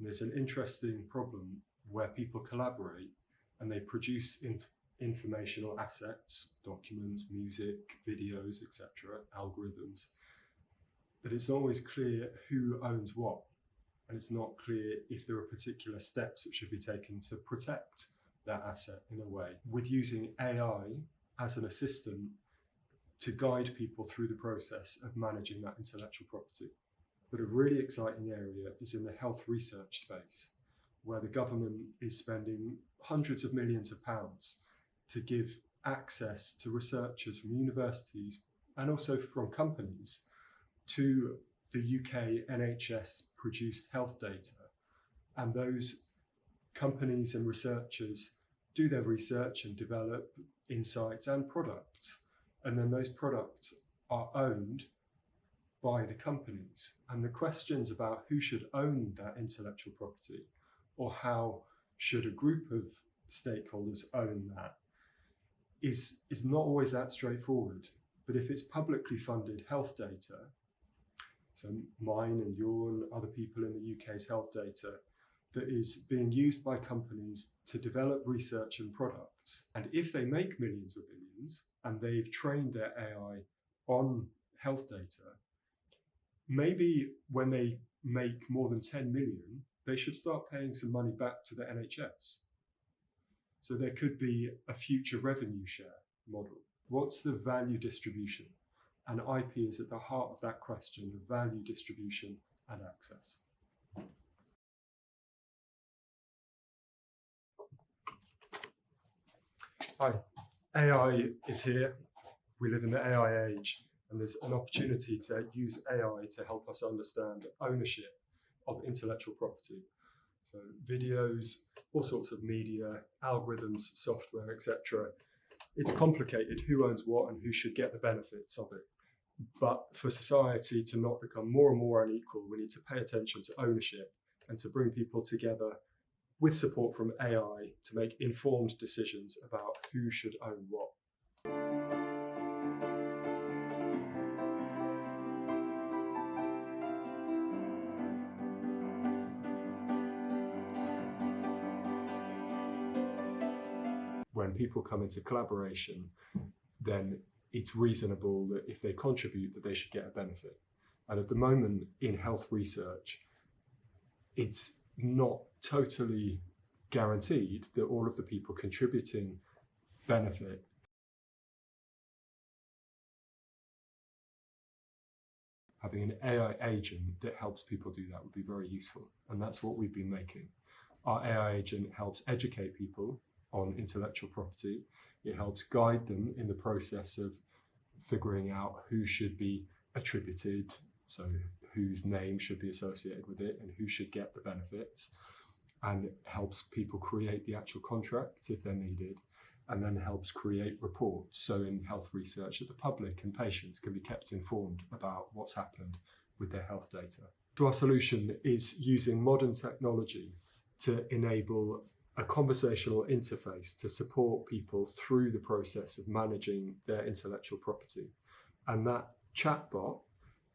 And there's an interesting problem where people collaborate and they produce informational assets, documents, music, videos, etc., algorithms, but it's not always clear who owns what. And it's not clear if there are particular steps that should be taken to protect that asset in a way, with using AI as an assistant to guide people through the process of managing that intellectual property. But a really exciting area is in the health research space, where the government is spending hundreds of millions of pounds to give access to researchers from universities and also from companies to the UK NHS produced health data. And those companies and researchers do their research and develop insights and products. And then those products are owned by the companies. And the questions about who should own that intellectual property, or how should a group of stakeholders own that, is not always that straightforward. But if it's publicly funded health data, so mine and your and other people in the UK's health data, that is being used by companies to develop research and products, and if they make millions or billions and they've trained their AI on health data, maybe when they make more than 10 million, they should start paying some money back to the NHS. So there could be a future revenue share model. What's the value distribution? And IP is at the heart of that question of value distribution and access. Hi, AI is here. We live in the AI age, and there's an opportunity to use AI to help us understand ownership of intellectual property. So videos, all sorts of media, algorithms, software, etc. It's complicated who owns what and who should get the benefits of it. But for society to not become more and more unequal, we need to pay attention to ownership and to bring people together with support from AI to make informed decisions about who should own what. When people come into collaboration, then it's reasonable that if they contribute that they should get a benefit. And at the moment in health research, it's not totally guaranteed that all of the people contributing benefit. Having an AI agent that helps people do that would be very useful. And that's what we've been making. Our AI agent helps educate people on intellectual property. It helps guide them in the process of figuring out who should be attributed, so whose name should be associated with it and who should get the benefits, and helps people create the actual contracts if they're needed, and then helps create reports. So in health research, that the public and patients can be kept informed about what's happened with their health data. So our solution is using modern technology to enable a conversational interface to support people through the process of managing their intellectual property. And that chatbot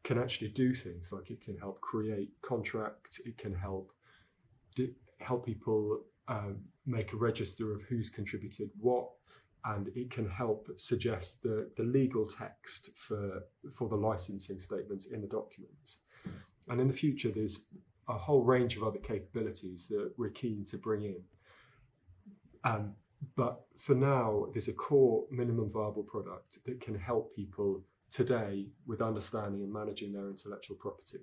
can actually do things like it can help create contracts, it can help people make a register of who's contributed what, and it can help suggest the legal text for the licensing statements in the documents. And in the future, there's a whole range of other capabilities that we're keen to bring in. But for now, there's a core minimum viable product that can help people today with understanding and managing their intellectual property.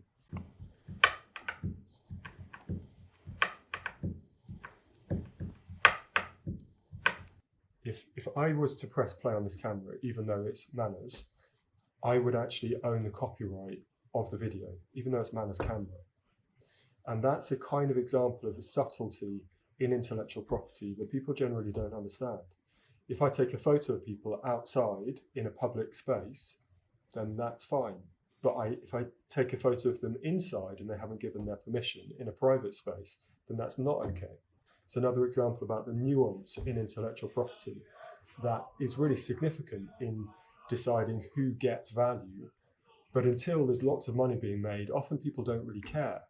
If I was to press play on this camera, even though it's Manners, I would actually own the copyright of the video, even though it's Manners' camera. And that's a kind of example of a subtlety in intellectual property that people generally don't understand. If I take a photo of people outside in a public space, then that's fine. But if I take a photo of them inside and they haven't given their permission in a private space, then that's not okay. It's another example about the nuance in intellectual property that is really significant in deciding who gets value. But until there's lots of money being made, often people don't really care